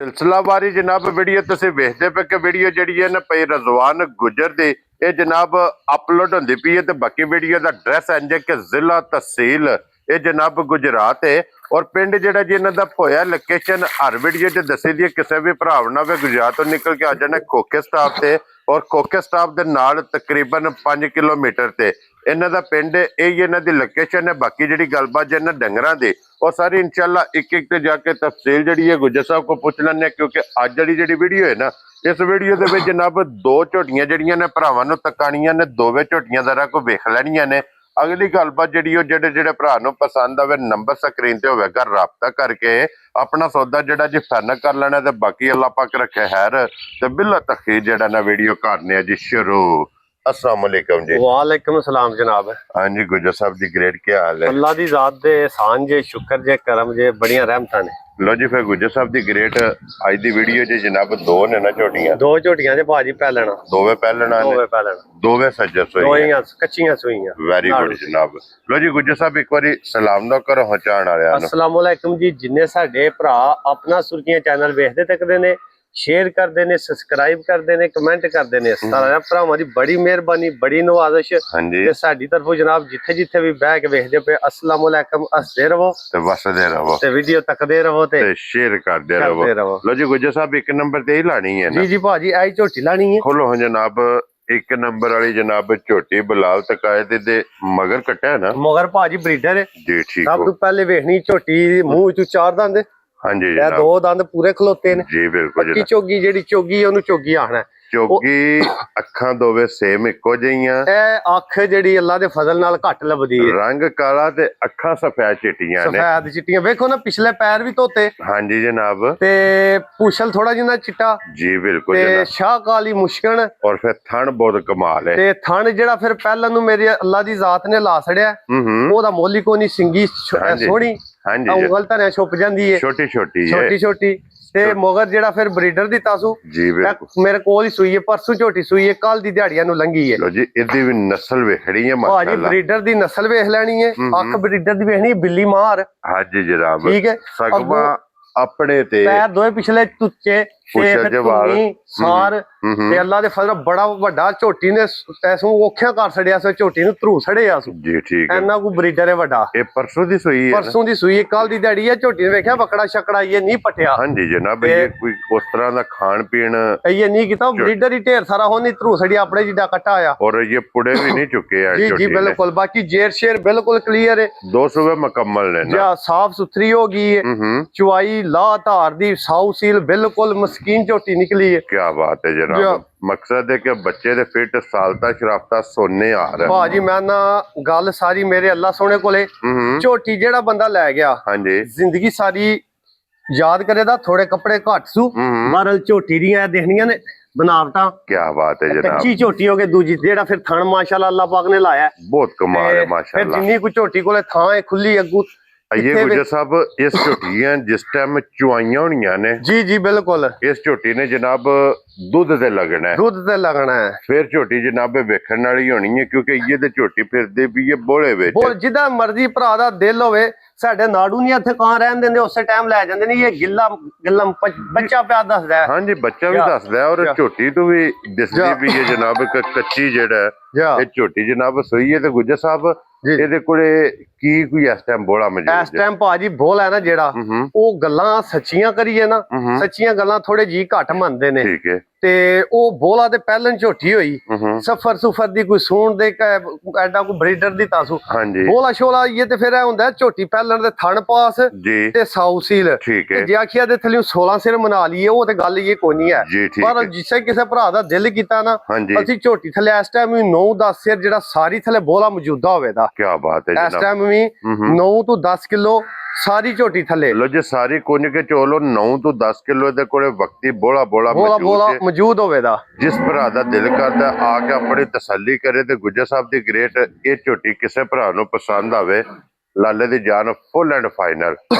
सिलसिलावारी जनाब वीडियो तुसीं वेखदे पे कि वीडियो जिहड़ी है ना पई रजवान गुजर दी ये जनाब अपलोड होंदी पई है। ते बाकी वीडियो दा एड्रैस इंज है कि जिला तहसील ये जनाब गुजरात है और पिंड जिहड़ा जी इन्हां दा होया लोकेशन हर वीडियो च दस्सी दी है। किसी भी भरा ना वे गुजरात तो निकल के आ जाना खोखे स्टाफ ते और खोखे स्टाफ दे नाल तकरीबन 5 किलोमीटर ते इन्हां दा पिंड यही इन्हां दी लोकेशन है। बाकी जिहड़ी गलबात जिन्हां डंगरां दी और सारी इंशाल्लाह एक एक ते जाके तफसील जिहड़ी है गुजर साहब को पूछ लैंदे क्योंकि अज जिहड़ी वीडियो है ना इस वीडियो दे विच जनाब दो झोटियां जिहड़ियां ने भरावां नूं तकाणियां ने दोवें झोटियां जरा को वेख लैणियां ने। अगली गलबात जिहड़ी ओ जेड़े जेड़े भरा नूं पसंद आवे नंबर स्क्रीन ते होवेगा राबता करके अपना सौदा जिहड़ा जी फाइनल कर लेना ते बाकी अल्लाह पाक रखे खैर ते बिला तखीर जिहड़ा ना वीडियो करने जी शुरू। अस्सलाम वालेकुम जी। वालेकुम सलाम जनाब। हाँ जी गुजर साहब जी ग्रेट क्या हाल है? अल्लाह दी जात दे एहसान जे शुक्र जे करम जे बड़ियां रहमतां ने। लो जी फिर गुजर साहब the great a the video जी जनाब दो ने ना झोटियां दो झोटियां जे भाजी पैलना दोवे पहलना ने दोवे सज्जर दोइयां कच्चियां सूइयां। वेरी गुड जनाब। लो जी गुजर साहब एक बारी सलाम दो करो पहुंचाण वालियां नूं। अस्सलाम वालेकुम जी। जिन्ने साडे भरा अपना सुर्खियां चैनल वेखदे तकदे ने शेयर करते ने सब्सक्राइब करते ने कमेंट करते ने सारे भरावां दी बड़ी मेहरबानी बड़ी नवाजिश ते साडी तरफों जनाब जिथे जिथे भी बह के वेखदे पे अस्सलाम वालेकुम हसदे रहो ते वसदे रहो ते वीडियो तकदे रहो ते शेयर करदे रहो। लो जी गुजर साहब एक नंबर ते ही लानी है ना? जी जी भाजी आई झोटी लानी है। खोलो जनाब एक नंबर वाली जनाब झोटी बिलाल तकायत दे मगर कट्टा है ना? मगर भाजी ब्रीडर है जी ठीक। सब तो पहले वेखनी झोटी मुंह चू चार दंद हाँ जी दो दंद पूरे खलोते ने जी बिल्कुल। चोगी जेडी चोगी ओनू चोगी आखना चोगी अखां दोवे सेम इको जिहियां अख जेडी अल्लाह दे फजल नाल घट लभदी है रंग काला ते अखां सफेद चिट्टियां ने सफेद चिट्टियां वेखो ना पिछले पैर भी धोते। हाँ जी जनाब ते पूछल थोड़ा जिना चिट्टा जी बिल्कुल ते शाह काली मुश्कन और फिर थन बहुत कमाल है ते थन जेड़ा फिर पहला नु मेरी अल्लाह दी जात ने ला छड़िया ओदा मोली कोनी सिंगी सोहनी उंगल धरिया छुप जांदी है छोटी छोटी छोटी छोटी ते मगर जेड़ा फिर ब्रीडर दी तासू जी बिल्कुल मेरे कोल ही सुई है परसों झोटी सुई है कल दी दिहाड़ियां नु लंघी है। लो जी इदी भी नस्ल वेखड़ी है माशाल्लाह भाजी ब्रीडर दी नस्ल वेख लेनी है अख ब्रीडर दी वेखनी बिल्ली मार। हां जी जनाब ठीक है सगवा अपने ते पैर दोए पिछले टुच्चे सार ते अल्लाह दे फजल बड़ा वड्डा झोटी ने तैसू औखियां कर छड़िया सो झोटी नु धरू छड़िया सो जी ठीक है इन्ना को ब्रीडर है वड्डा ए परसों दी सुई है कल दी दिहाड़ी है झोटी ने वेखिया बकड़ा शकड़ा ये नहीं पटिया। हां जी जनाब ये कोई उस तरह दा खान पीन ये नहीं कीता ब्रीडर ही ढेर सारा होनी धरू छड़िया अपने जिड्डा कट्टा आया और ये पुड़े भी नहीं चुके हैं जी जी बिल्कुल। बाकी जेर शेर बिल्कुल क्लियर है 200 मुकम्मल ने ना साफ सुथरी होगी है चुवाई ला धार दी साउ सील बिल्कुल मस्कीन झोटी निकली है। क्या बात है जनाब मकसद है कि बच्चे दे फिट सालता शराफता सोने आ रहा है भाजी मैं ना गल सारी मेरे अल्लाह सोने कोले झोटी जेड़ा बंदा लै गया हाँ जी जिंदगी सारी याद करे दा थोड़े कपड़े घट सू बहरल झोटी दियां देखनियां ने बनावटा। क्या बात है जनाब कच्ची झोटी हो गई दूजी जेड़ा फिर थन माशाल्लाह अल्लाह पाक ने लाया बहुत कमाल है माशाल्लाह। फिर जिन्नी कोई झोटी कोले थां है खुली अगू ये गुजर साहब इस झोटियां जिस टाइम चुआइयां होनियां ने जी जी बिल्कुल इस झोटी ने जनाब दुध ते लगना है फिर झोटी जनाब वेखण वाली होनी है क्योंकि ये ते झोटी फिरदी भी है बोले विच जिदा मर्जी भरा दा दिल होवे साडे नाड़ू नहीं इत्थे कां रहन दिंदे उस टाइम लै जांदे ने ये गिल्ला गिल्ला बच्चा प्या दसदा है। हां जी बच्चा भी दसदा है और झोटी तो भी दिसदी भी है जनाब कच्ची जेड़ा ये झोटी जनाब सही है ते गुजर साहब ਇਹਦੇ ਕੋਲੇ ਕੀ ਕੋਈ ਇਸ ਟਾਈਮ ਬੋਲਾ ਮੌਜੂਦ ਹੈ? ਇਸ ਟਾਈਮ ਭਾਜੀ ਬੋਲ ਹੈ ਨਾ ਜਿਹੜਾ ਉਹ ਗੱਲਾਂ ਸੱਚੀਆਂ ਕਰੀਏ ਨਾ ਸੱਚੀਆਂ ਗੱਲਾਂ ਥੋੜੇ ਜੀ ਘੱਟ ਮੰਨਦੇ ਨੇ ਠੀਕ ਹੈ ਤੇ ਉਹ ਬੋਲਾ ਤੇ ਪਹਿਲਾਂ ਝੋਟੀ ਹੋਈ ਸਫਰ ਸੁਫਰ ਦੀ ਕੋਈ ਸੂਣ ਦੇ ਐਡਾ ਕੋਈ ਬਰੀਡਰ ਦੀ ਤਾਸੂ ਬੋਲਾ ਸ਼ੋਲਾ ਇਹ ਤੇ ਫਿਰ ਇਹ ਹੁੰਦਾ ਝੋਟੀ ਪਹਿਲਾਂ ਦੇ ਥਣ ਪਾਸ ਤੇ ਸਾਊ ਸੀਲ ਜੇ ਆਖਿਆ ਦੇ ਥੱਲੇ 16 ਸਿਰ ਮਨਾ ਲਈਏ ਉਹ ਤੇ ਗੱਲ ਇਹ ਕੋਈ ਨਹੀਂ ਹੈ ਪਰ ਜਿਸੇ ਕਿਸੇ ਭਰਾ ਦਾ ਦਿਲ ਕੀਤਾ ਨਾ ਅਸੀਂ ਝੋਟੀ ਥੱਲੇ ਇਸ ਟਾਈਮ 9-10 ਸਿਰ ਜਿਹੜਾ ਸਾਰੀ ਥੱਲੇ ਬੋਲਾ ਮੌਜੂਦਾ ਹੋਵੇਗਾ। क्या बात है इस टाइम भी 9 तो 10 किलो सारी झोटी थले लो जी सारी कुंज के चोलो 9 तो 10 किलो दे कोले वक्ती बोला बोला मौजूद होवेदा जिस भरा दा दिल करदा आके अपनी तसल्ली करे ते गुजर साहब दी ग्रेट ये झोटी किसे भरा नु पसंद आवे ਲਾਲੇ ਦੀ ਜਾਨ ਫੁੱਲ ਐਂਡ ਫਾਈਨਲ।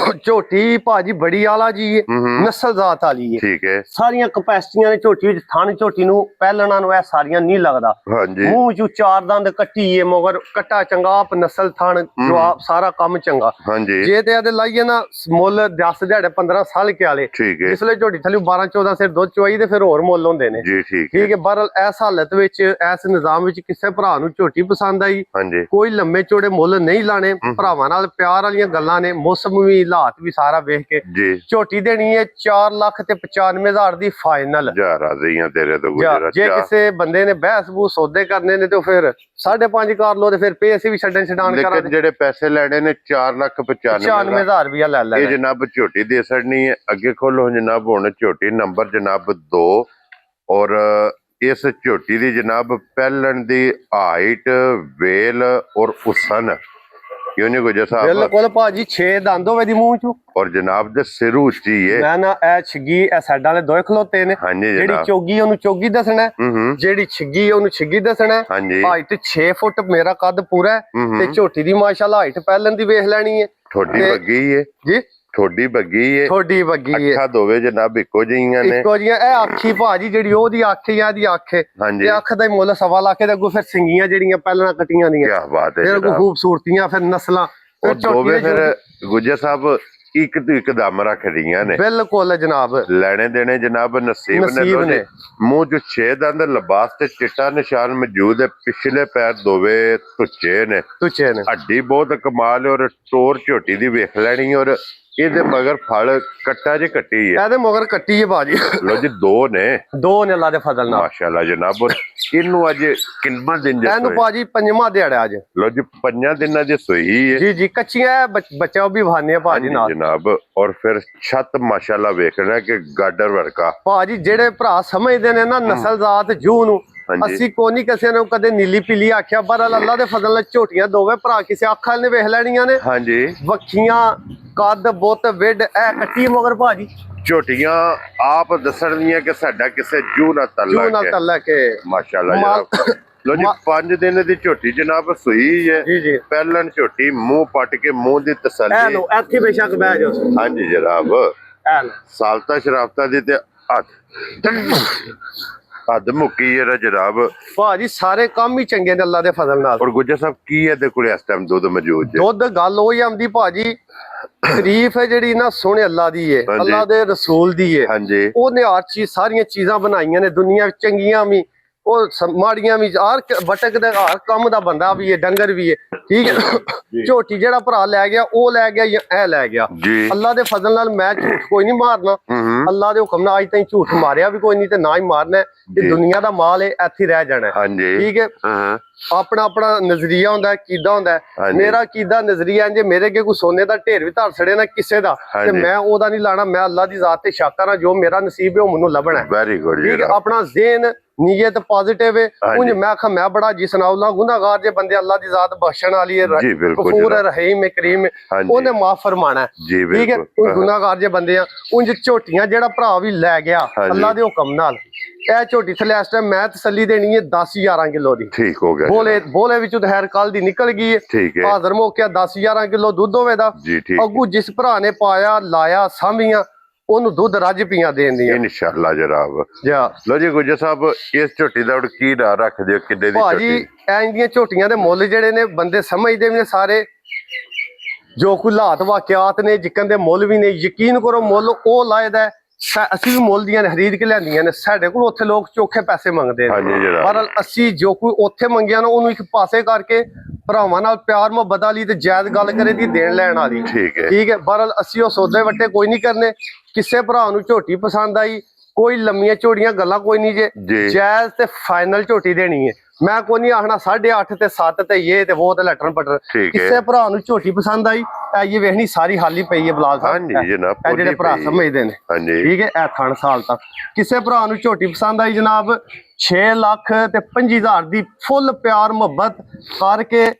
ਝੋਟੀ ਭਾਜੀ ਬੜੀ ਆਲਾ ਜੀ ਹੈ, ਨਸਲ ਜ਼ਾਤ ਵਾਲੀ ਹੈ। ਠੀਕ ਹੈ। ਸਾਰੀਆਂ ਕਪੈਸਿਟੀਆਂ ਨੇ ਝੋਟੀ ਵਿੱਚ। ਥਣ ਝੋਟੀ ਨੂੰ ਪਹਿਲਣਾ ਨੂੰ ਇਹ ਸਾਰੀਆਂ ਨਹੀਂ ਲੱਗਦਾ। ਹਾਂਜੀ। ਮੂੰਹ ਚੋਂ 4 ਦੰਦ ਕੱਟੀ ਹੈ, ਮਗਰ ਕੱਟਾ ਚੰਗਾ, ਆਪ ਨਸਲ ਥਣ ਜਵਾਬ ਸਾਰਾ ਕੰਮ ਚੰਗਾ। ਹਾਂਜੀ। ਜੇ ਤੇ ਇਹਦੇ ਲਾਈਏ ਨਾ ਮੁੱਲ 10 ਦਿਹਾੜੇ 15 ਸਾਲ ਕੇ ਵਾਲੇ, ਠੀਕ ਹੈ। ਜਿਸਲੇ ਝੋਟੀ ਥੱਲੇ 12-14 ਸਿਰ ਦੁੱਧ ਚਵਾਈ ਤੇ ਫਿਰ ਹੋਰ ਮੁੱਲ ਹੁੰਦੇ ਨੇ ਜੀ। ਠੀਕ ਹੈ। ਬਹਰਹਾਲ ਇਸ ਹਾਲਤ ਵਿੱਚ, ਇਸ ਨਿਜ਼ਾਮ ਵਿੱਚ ਕਿਸੇ ਭਰਾ ਨੂੰ ਝੋਟੀ ਪਸੰਦ ਆਈ, ਹਾਂਜੀ, ਕੋਈ ਲੰਮੇ ਚੌੜੇ ਮੁੱਲ ਨਹੀਂ ਲਾਣੇ, ਭਰਾਵਾਂ ਨਾਲ ਪਿਆਰ ਵਾਲੀਆਂ ਗੱਲਾਂ ਨੇ। ਮੌਸਮ ਵੀ, ਹਾਲਾਤ ਵੀ ਸਾਰਾ ਵੇਖ ਕੇ ਜੀ ਝੋਟੀ ਦੇਣੀ ਹੈ 4,95,000 ਦੀ ਫਾਈਨਲ। ਰਾਜ਼ੀਆਂ ਤੇਰੇ ਤੋਂ ਗੁਜਰਾ। ਜੇ ਕਿਸੇ ਬੰਦੇ ਨੇ ਬਹਿਸ ਬੂ ਸੌਦੇ ਕਰਨੇ ਨੇ ਤੇ ਫਿਰ 5.5 ਕਰ ਲੋ, ਤੇ ਫਿਰ ਪੇ ਅਸੀਂ ਵੀ ਛੱਡਣ ਕਰਾਂਗੇ। ਲੇਕਿਨ ਜਿਹੜੇ ਪੈਸੇ ਲੈਣੇ ਨੇ 4,95,000 ਰੁਪਇਆ ਲੈ ਲੈ। ਇਹ ਜਨਾਬ ਝੋਟੀ ਦੇ ਸੜਨੀ ਹੈ। ਅੱਗੇ ਖੋਲੋ ਜਨਾਬ, ਹੁਣ ਝੋਟੀ ਨੰਬਰ ਜਨਾਬ 2। ਔਰ ਇਸ ਝੋਟੀ ਦੀ ਜਨਾਬ ਪਹਿਲਣ ਦੀ ਹਾਈਟ, ਵੇਲ ਔਰ ਉਸਨ ਕਿਉਂ ਨਹੀਂ ਗੁਜਰ ਸਾਹਿਬ? ਬਿਲਕੁਲ ਭਾਜੀ 6 ਦੰਦ ਹੋਵੇ ਦੀ ਮੂੰਹ ਚੋਂ। ਔਰ ਜਨਾਬ ਦੇ ਸਿਰ ਉੱਚੀ ਹੈ। ਮੈਂ ਨਾ ਇਹ ਛਿੱਗੀ, ਇਹ ਸਾਈਡਾਂ ਵਾਲੇ ਦੋਏ ਖਲੋਤੇ ਨੇ। ਹਾਂਜੀ ਜਿਹੜੀ ਜਨਾਬ। ਚੋਗੀ ਉਹਨੂੰ ਚੋਗੀ ਦੱਸਣਾ, ਜਿਹੜੀ ਛਿੱਗੀ ਉਹਨੂੰ ਛਿੱਗੀ ਦੱਸਣਾ। ਹਾਂਜੀ। ਹਾਈਟ 6 ਫੁੱਟ ਮੇਰਾ ਕੱਦ ਪੂਰਾ ਹੈ, ਤੇ ਝੋਟੀ ਦੀ ਮਾਸ਼ਾਅੱਲਾ ਹਾਈਟ ਪਹਿਲਣ ਦੀ ਵੇਖ ਲੈਣੀ ਹੈ। ਥੋੜੀ ਬੱਗੀ ਹੈ ਜੀ, ਥੋੜੀ ਬੱਗੀ ਹੈ। ਥੋੜੀ ਬੱਗੀ ਹੈ। ਅੱਖਾਂ ਦੋਵੇਂ ਜਨਾਬ ਇੱਕੋ ਜਿਹੀਆਂ ਨੇ। ਇੱਕੋ ਜਿਹੀਆਂ। ਇਹ ਅੱਖੀ ਭਾਜੀ ਜਿਹੜੀ ਉਹਦੀ ਅੱਖ ਜਾਂ ਦੀ ਅੱਖ ਹੈ, ਹਾਂਜੀ। ਤੇ ਅੱਖ ਦਾ ਹੀ ਮੁੱਲ 1.25 ਲੱਖ ਦੇ। ਅੱਗੋਂ ਫਿਰ ਸਿੰਗੀਆਂ ਜਿਹੜੀਆਂ ਪਹਿਲਾਂ ਕੱਟੀਆਂ ਦੀਆਂ, ਕੀ ਬਾਤ ਹੈ ਫਿਰ ਅੱਗੋਂ ਜਨਾਬ। ਖੂਬਸੂਰਤੀਆਂ, ਫਿਰ ਨਸਲਾਂ, ਫਿਰ ਦੋਵੇਂ ਫਿਰ ਗੁਜਰ ਸਾਹਿਬ ਇੱਕ ਤੋਂ ਇੱਕ ਦਮ ਰੱਖਦੀਆਂ ਨੇ। ਬਿਲਕੁਲ ਜਨਾਬ। ਲੈਣੇ ਦੇਣੇ ਜਨਾਬ ਨਸੀਬ ਨੇ। ਮੂੰਹ ਚ 6 ਦੰਦ, ਲਿਬਾਸ ਤੇ ਚਿੱਟਾ ਨਿਸ਼ਾਨ ਮੌਜੂਦ ਹੈ। ਪਿਛਲੇ ਪੈਰ ਦੋਵੇਂ ਤੁੱਚੇ ਨੇ। ਹੱਡੀ ਬਹੁਤ ਕਮਾਲ ਹੈ। ਔਰ ਟੋਰ ਝੋਟੀ ਦੀ ਵੇਖ ਲੈਣੀ। ਔਰ ਇਹਦੇ ਮਗਰ ਫਲ ਕੱਟਾ ਜੇ ਕੱਟੀ ਹੈ। ਇਹਦੇ ਮਗਰ ਕੱਟੀ ਹੈ ਬਾਜੀ। ਲੋ ਜੀ, 2 ਨੇ ਅੱਲਾ ਦੇ ਫਜ਼ਲ ਨਾਲ ਮਾਸ਼ਾਅੱਲਾ ਜਨਾਬ। ਇਹਨੂੰ ਅੱਜ ਕਿੰਨਾ ਦਿਨ ਜੇ ਇਹਨੂੰ ਭਾਜੀ 5ਵਾਂ ਦਿਹਾੜਾ ਅੱਜ। ਲੋ ਜੀ, 5 ਦਿਨਾਂ ਦੀ ਸੋਈ ਹੈ। ਜੀ ਕੱਚੀਆਂ ਬੱਚਾ ਵੀ ਬਹਾਨੇ ਆ ਭਾਜੀ ਨਾਲ ਜਨਾਬ। ਔਰ ਫਿਰ ਛੱਤ ਮਾਸ਼ਾਅੱਲਾ ਵੇਖਣਾ ਕਿ ਗਾਡਰ ਵਰਗਾ। ਭਾਜੀ ਜਿਹੜੇ ਭਰਾ ਸਮਝਦੇ ਨੇ ਨਾ ਨਸਲ ਜ਼ਾਤ ਜੂ ਨੂੰ, ਅਸੀਂ ਕੋਈ ਨਹੀਂ ਕਿਸੇ ਨੂੰ ਕਦੇ ਨੀਲੀ ਪੀਲੀ ਆਖਿਆ। ਬਹਰਹਾਲ ਅੱਲਾ ਦੇ ਫਜ਼ਲ ਨਾਲ ਝੋਟੀਆਂ ਦੋਵੇਂ ਭਰਾ ਕਿਸੇ ਅੱਖਾਂ ਨੇ ਵੇਖ ਲੈਣੀਆਂ ਨੇ। ਹਾਂਜੀ। ਵੱਖੀਆਂ, ਕੱਦ, ਬੁੱਤ, ਵਿੱਡ, ਇਹ ਕੱਟੀ ਮਗਰ ਭਾਜੀ ਝੋਟੀਆਂ ਆਪ ਦੱਸਣਗੀਆਂ ਕਿ ਸਾਡਾ ਕਿਸੇ ਜੂ ਨਾਲ ਤੱਲਕ ਹੈ। ਮਾਸ਼ਾਅੱਲਾ ਜਨਾਬ। ਲੋ ਜੀ, 5 ਦਿਨ ਦੀ ਝੋਟੀ ਜਨਾਬ ਸੂਈ ਹੈ। ਜੀ। ਪਹਿਲਣ ਝੋਟੀ, ਮੂੰਹ ਪੱਟ ਕੇ ਮੂੰਹ ਦੀ ਤਸੱਲੀ। ਇੱਥੇ ਬੇਸ਼ੱਕ ਬਹਿ ਜਾਓ। ਹਾਂਜੀ ਜਨਾਬ। ਸਾਲਤਾ ਸ਼ਰਾਫਤਾ ਦੀ ਤੇ ਹੱਦ ਮੁੱਕੀ ਹੈ ਜਨਾਬ। ਭਾਜੀ ਸਾਰੇ ਕੰਮ ਹੀ ਚੰਗੇ ਨੇ ਅੱਲਾ ਦੇ ਫਜ਼ਲ ਨਾਲ। ਔਰ ਗੁੱਜਰ ਸਾਹਿਬ ਕੀ ਹੈ ਦੇ ਕੋਲ ਇਸ ਟਾਈਮ ਦੁੱਧ ਮੌਜੂਦ ਹੈ? ਦੁੱਧ ਗੱਲ ਉਹ ਹੀ ਆਉਂਦੀ ਭਾਜੀ, ਤਾਰੀਫ ਹੈ ਜਿਹੜੀ ਨਾ ਸੋਹਣੇ ਅੱਲਾ ਦੀ ਹੈ, ਅੱਲਾ ਦੇ ਰਸੂਲ ਦੀ ਹੈ। ਹਾਂਜੀ। ਉਹਨੇ ਹਰ ਚੀਜ਼, ਸਾਰੀਆਂ ਚੀਜ਼ਾਂ ਬਣਾਈਆਂ ਨੇ ਦੁਨੀਆ ਵਿੱਚ, ਚੰਗੀਆਂ ਵੀ, ਉਹ ਮਾੜੀਆਂ ਵੀ। ਹਰ ਬਟਕ ਦੇ ਹਰ ਕੰਮ ਦਾ ਬੰਦਾ ਵੀ ਹੈ, ਡੰਗਰ ਵੀ ਹੈ। ਠੀਕ ਹੈ। ਝੋਟੀ ਜਿਹੜਾ ਭਰਾ ਲੈ ਗਿਆ ਉਹ ਲੈ ਗਿਆ, ਜਾਂ ਇਹ ਲੈ ਗਿਆ। ਅੱਲਾ ਦੇ ਫਜ਼ਲ ਨਾਲ ਮੈਂ ਝੂਠ ਕੋਈ ਨਹੀਂ ਮਾਰਨਾ। ਅੱਲਾ ਦੇ ਹੁਕਮ ਨਾਲ ਅੱਜ ਤਾਈਂ ਝੂਠ ਮਾਰਿਆ ਵੀ ਕੋਈ ਨਹੀਂ, ਤੇ ਨਾ ਹੀ ਮਾਰਨਾ। ਇਹ ਦੁਨੀਆ ਦਾ ਮਾਲ ਹੈ, ਇੱਥੇ ਰਹਿ ਜਾਣਾ। ਠੀਕ ਹੈ। ਆਪਣਾ ਆਪਣਾ ਨਜ਼ਰੀਆ ਹੁੰਦਾ, ਕੀਦਾ ਹੁੰਦਾ। ਮੇਰਾ ਕੀਦਾ ਨਜ਼ਰੀਆ ਜੇ ਮੇਰੇ ਅੱਗੇ ਕੋਈ ਸੋਨੇ ਦਾ ਢੇਰ ਵੀ ਧਰ ਛੜੇ ਨਾ ਕਿਸੇ ਦਾ, ਤੇ ਮੈਂ ਉਹਦਾ ਨਹੀਂ ਲਾਣਾ। ਮੈਂ ਅੱਲਾ ਦੀ ਜ਼ਾਤ ਤੇ ਸ਼ੱਕ ਕਰਾਂ, ਜੋ ਮੇਰਾ ਨਸੀਬ ਹੈ ਉਹ ਮੈਨੂੰ ਲੱਭਣਾ। Very good. ਠੀਕ ਹੈ। ਆਪਣਾ ਜ਼ੇਨ, ਨੀਅਤ ਪੋਜ਼ਿਟਿਵ ਹੈ। ਉਂਝ ਮੈਂ ਆਖਾਂ ਮੈਂ ਬੜਾ ਜੀ ਸੁਣਾਉਲਾ ਗੁਨਾਹਗਾਰ ਜੇ ਬੰਦੇ, ਅੱਲਾ ਦੀ ਜ਼ਾਤ ਬਖਸ਼ਣ ਵਾਲੀ ਹੈ, ਗਫੂਰ ਹੈ, ਰਹੀਮ ਹੈ, ਕਰੀਮ ਹੈ, ਉਹਨੇ ਮਾਫ ਫਰਮਾਣਾ। ਠੀਕ ਹੈ। ਕੋਈ ਗੁਨਾਹਗਾਰ ਜੇ ਬੰਦੇ ਆ। ਉਂਝ ਝੋਟੀਆਂ ਜਿਹੜਾ ਭਰਾ ਵੀ ਲੈ ਗਿਆ ਅੱਲਾ ਦੇ ਹੁਕਮ ਨਾਲ, ਇਹ ਝੋਟੀ ਥੱਲੇ ਇਸ ਟਾਈਮ ਮੈਂ ਤਸੱਲੀ ਦੇਣੀ ਹੈ 10-11 ਕਿਲੋ ਦੀ। ਠੀਕ ਹੋ ਗਿਆ। ਬੋਲੇ ਵਿੱਚੋਂ ਤਾਂ ਖੈਰ ਕੱਲ ਦੀ ਨਿਕਲ ਗਈ ਹੈ। ਠੀਕ ਹੈ। ਹਾਜ਼ਰ ਮੌਕਿਆ 10-11 ਕਿਲੋ ਦੁੱਧ ਹੋਵੇ ਦਾ। ਅੱਗੂ ਜਿਸ ਭਰਾ ਨੇ ਪਾਇਆ, ਲਾਇਆ, ਸਾਂਭੀਆਂ, ਉਹਨੂੰ ਦੁੱਧ ਰੱਜ ਪੀਆਂ ਦੇਣ ਦੀਆਂ ਇਨਸ਼ਾਅੱਲਾ ਜਨਾਬ। ਲੋ ਜੀ ਗੁੱਜਰ ਸਾਹਿਬ, ਇਸ ਝੋਟੀ ਦਾ ਕੀ ਨਾਂ ਰੱਖਦੇ ਹੋ? ਕਿੰਨੇ ਦੀ ਭਾਜੀ ਇੰਜ ਦੀਆਂ ਝੋਟੀਆਂ ਦੇ ਮੁੱਲ ਜਿਹੜੇ ਨੇ ਬੰਦੇ ਸਮਝਦੇ ਵੀ ਨੇ ਸਾਰੇ, ਜੋ ਕੋਈ ਹਾਲਾਤ ਵਾਕਿਆਤ ਨੇ ਜਿੱਕਣ ਦੇ ਮੁੱਲ ਵੀ ਨੇ, ਯਕੀਨ ਕਰੋ ਮੁੱਲ ਉਹ ਲਾਇਦਾ। ਅਸੀਂ ਵੀ ਮੁੱਲ ਦੀਆਂ ਖਰੀਦ ਕੇ ਲਿਆਂਦੀਆਂ ਨੇ। ਸਾਡੇ ਕੋਲ ਉੱਥੇ ਲੋਕ ਚੋਖੇ ਪੈਸੇ ਮੰਗਦੇ ਨੇ, ਪਰ ਅਸੀਂ ਜੋ ਕੋਈ ਉੱਥੇ ਮੰਗਿਆ ਨਾ ਉਹਨੂੰ ਇੱਕ ਪਾਸੇ ਕਰਕੇ ਭਰਾਵਾਂ ਨਾਲ ਪਿਆਰ ਮੁਹੱਬਤ ਵਾਲੀ ਤੇ ਜਾਇਜ਼ ਗੱਲ ਕਰੇ ਦੀ ਦੇਣ ਲੈਣ ਵਾਲੀ। ਠੀਕ ਹੈ। ਬਹਰਹਾਲ ਅਸੀਂ ਉਹ ਸੌਦੇ ਵੱਟੇ ਕੋਈ ਨਹੀਂ ਕਰਨੇ। ਕਿਸੇ ਭਰਾ ਨੂੰ ਝੋਟੀ ਪਸੰਦ ਆਈ, ਕੋਈ ਲੰਮੀਆਂ ਝੋੜੀਆਂ ਗੱਲਾਂ ਕੋਈ ਨਹੀਂ ਜੇ, ਜਾਇਜ਼ ਤੇ ਫਾਈਨਲ ਝੋਟੀ ਦੇਣੀ ਹੈ। ਮੈਂ ਕੋਈ ਨਹੀਂ ਆਖਣਾ 8.5 ਤੇ 7 ਤੇ ਇਹ ਤੇ ਉਹ ਤੇ ਲਟਣ ਪਟਰ। ਕਿਸੇ ਭਰਾ ਨੂੰ ਝੋਟੀ ਪਸੰਦ ਆਈ, ਇਹ ਵੇਖਣੀ ਸਾਰੀ ਹਾਲੀ ਪਈ ਹੈ ਬਲਾਲ ਸਾਹਿਬ, ਇਹ ਜਿਹੜੇ ਭਰਾ ਸਮਝਦੇ ਨੇ। ਠੀਕ ਹੈ। ਇਹ ਥਣ ਸਾਲ ਤੱਕ ਕਿਸੇ ਭਰਾ ਨੂੰ ਝੋਟੀ ਪਸੰਦ ਆਈ ਜਨਾਬ, 6,25,000 ਦੀ ਫੁੱਲ ਪਿਆਰ ਮੁਹੱਬਤ ਕਰਕੇ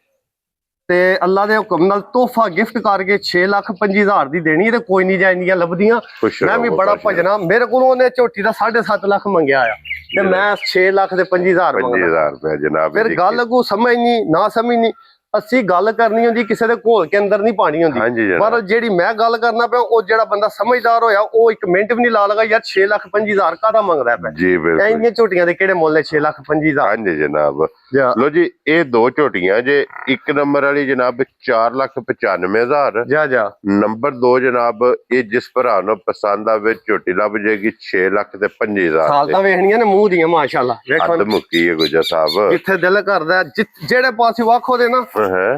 ਤੇ ਅੱਲਾ ਦੇ ਹੁਕਮ ਨਾਲ ਤੋਹਫਾ ਗਿਫਟ ਕਰਕੇ 6,25,000 ਦੀ ਦੇਣੀ। ਤੇ ਕੋਈ ਨਹੀਂ ਜਾਂਦੀਆਂ ਲੱਭਦੀਆਂ। ਮੈਂ ਵੀ ਬੜਾ ਭਜਣਾ, ਮੇਰੇ ਕੋਲੋਂ ਉਹਨੇ ਝੋਟੀ ਦਾ 7.5 ਲੱਖ ਮੰਗਿਆ ਆ, ਤੇ ਮੈਂ 6,25,000 ਰੁਪਏ ਜਨਾਬ। ਫਿਰ ਗੱਲ ਕੋ ਸਮਝ ਨਹੀਂ, ਨਾ ਸਮਝ ਨਹੀਂ। ਅਸੀਂ ਗੱਲ ਕਰਨੀ ਹੁੰਦੀ ਕਿਸੇ ਦੇ ਘੋਲ ਕੇ ਅੰਦਰ ਨਹੀਂ ਪਾਣੀ ਹਾਂਜੀ ਹੁੰਦੀ ਜਨਾਬ। ਪਰ ਜਿਹੜੀ ਮੈਂ ਗੱਲ ਕਰਨਾ ਪਿਆ ਉਹ ਜਿਹੜਾ ਬੰਦਾ ਸਮਝਦਾਰ ਹੋਇਆ ਉਹ 1 ਮਿੰਟ ਵੀ ਨਹੀਂ ਲਾ ਲਗਾ ਯਾਰ 6,25,000 ਕਾਹਦਾ ਮੰਗਦਾ ਪਿਆ ਜੀ ਬਿਲਕੁਲ ਇੰਨੀਆਂ ਝੋਟੀਆਂ ਦੇ ਕਿਹੜੇ ਮੁੱਲ ਨੇ 6,25,000 ਹਾਂਜੀ ਜਨਾਬ। ਜਾ ਲੋ ਜੀ ਇਹ ਦੋ ਝੋਟੀਆਂ ਜੇ, ਇੱਕ ਨੰਬਰ ਵਾਲੀ ਜਨਾਬ 4,95,000, ਜਾ ਨੰਬਰ 2 ਜਨਾਬ ਇਹ ਜਿਸ ਭਰਾ ਨੂੰ ਪਸੰਦ ਆਵੇ ਝੋਟੀ ਲੱਭ ਜਾਏਗੀ 6,25,000 ਸਾਲ ਤਾਂ ਵੇਖਣੀਆਂ ਨੇ ਮੂੰਹ ਦੀਆਂ ਮਾਸ਼ਾਅੱਲਾ ਵੇਖੋ ਅੱਧ ਮੁੱਕੀ ਹੈ ਗੁਜਰ ਸਾਹਿਬ। ਜਿੱਥੇ ਦਿਲ ਕਰਦਾ ਜਿਹੜੇ ਪਾਸੇ ਵੱਖ ਉਹਦੇ ਨਾ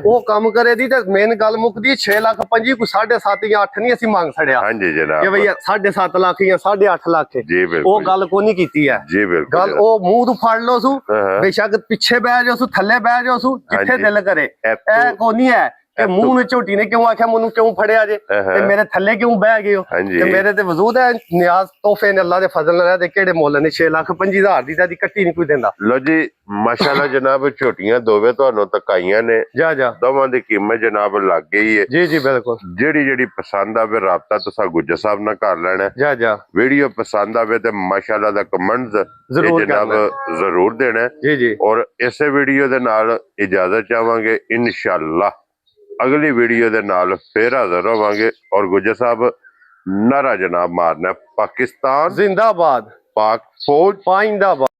ਉਹ ਕੰਮ ਕਰੇ ਦੀ ਤੇ ਮੇਨ ਗੱਲ ਮੁੱਕਦੀ 6,25,000 ਕੋਈ 7.5 ਜਾਂ 8 ਨਹੀਂ ਅਸੀਂ ਮੰਗ ਛੜਿਆ ਹਾਂਜੀ ਜਨਾਬ। ਕਿ ਭਈ 7.5 ਲੱਖ ਜਾਂ 8.5 ਲੱਖ ਜੀ ਉਹ ਬਿਲਕੁਲ ਗੱਲ ਕੋਈ ਨਹੀਂ ਕੀਤੀ ਹੈ ਜੀ ਬਿਲਕੁਲ ਗੱਲ ਉਹ ਮੂੰਹ ਤੋਂ ਫੜ ਲਓ ਸੂ ਹਾਂ। ਬੇਸ਼ੱਕ ਪਿੱਛੇ ਬਹਿ ਜਾਓ ਸੂ ਥੱਲੇ ਬਹਿ ਜਾਓ ਸੂ ਜਿੱਥੇ ਹਾਂਜੀ। ਦਿਲ ਕਰੇ ਇੱਥੋਂ- ਇਹ ਕੋ ਨਹੀਂ ਹੈ ਕਿ ਮੂੰਹ ਨੂੰ ਝੋਟੀ ਨੇ ਕਿਉਂ ਆਖਿਆ ਮੈਨੂੰ ਕਿਉਂ ਫੜਿਆ ਜੇ ਤੇ ਮੇਰੇ ਥੱਲੇ ਕਿਉਂ ਬਹਿ ਗਏ ਹੋ ਹਾਂਜੀ। ਤੇ ਮੇਰੇ ਤੇ ਵਜੂਦ ਹੈ ਨਿਆਜ਼ ਤੋਹਫੇ ਨੇ ਅੱਲਾ ਦੇ ਫਜ਼ਲ ਨਾਲ ਤੇ ਕਿਹੜੇ ਮੁੱਲ ਨੇ 6,25,000 ਦੀ ਤਾਂ ਦੀ ਕੱਟੀ ਨਹੀਂ ਕੋਈ ਦਿੰਦਾ। ਲੋ ਜੀ ਮਾਸ਼ਾਅੱਲਾ ਜਨਾਬ ਝੋਟੀਆਂ ਦੋਵੇਂ ਤੁਹਾਨੂੰ ਤਕਾਈਆਂ ਨੇ, ਜਾ ਦੋਵਾਂ ਦੀ ਕੀਮਤ ਜਨਾਬ ਲੱਗ ਗਈ ਹੈ। ਜੀ ਬਿਲਕੁਲ ਜਿਹੜੀ ਪਸੰਦ ਆਵੇ ਰਾਬਤਾ ਤੁਸੀਂ ਗੁੱਜਰ ਸਾਹਿਬ ਨਾਲ ਕਰ ਲੈਣਾ। ਜਾ ਵੀਡੀਓ ਪਸੰਦ ਆਵੇ ਤੇ ਮਾਸ਼ਾਅੱਲਾ ਦਾ ਕਮੈਂਟਸ ਜ਼ਰੂਰ ਜਨਾਬ ਜ਼ਰੂਰ ਦੇਣਾ। ਜੀ ਔਰ ਇਸੇ ਵੀਡੀਓ ਦੇ ਨਾਲ ਇਜਾਜ਼ਤ ਚਾਹਾਂਗੇ, ਇਨਸ਼ਾਅੱਲਾ ਅਗਲੀ ਵੀਡੀਓ ਦੇ ਨਾਲ ਫੇਰ ਹਾਜ਼ਰ ਹੋਵਾਂਗੇ। ਔਰ ਗੁੱਜਰ ਸਾਹਿਬ ਨਾਰਾ ਜਨਾਬ ਮਾਰਨਾ ਪਾਕਿਸਤਾਨ ਜ਼ਿੰਦਾਬਾਦ ਪਾਕ ਫੌਜ ਪਾਇੰਦਾਬਾਦ।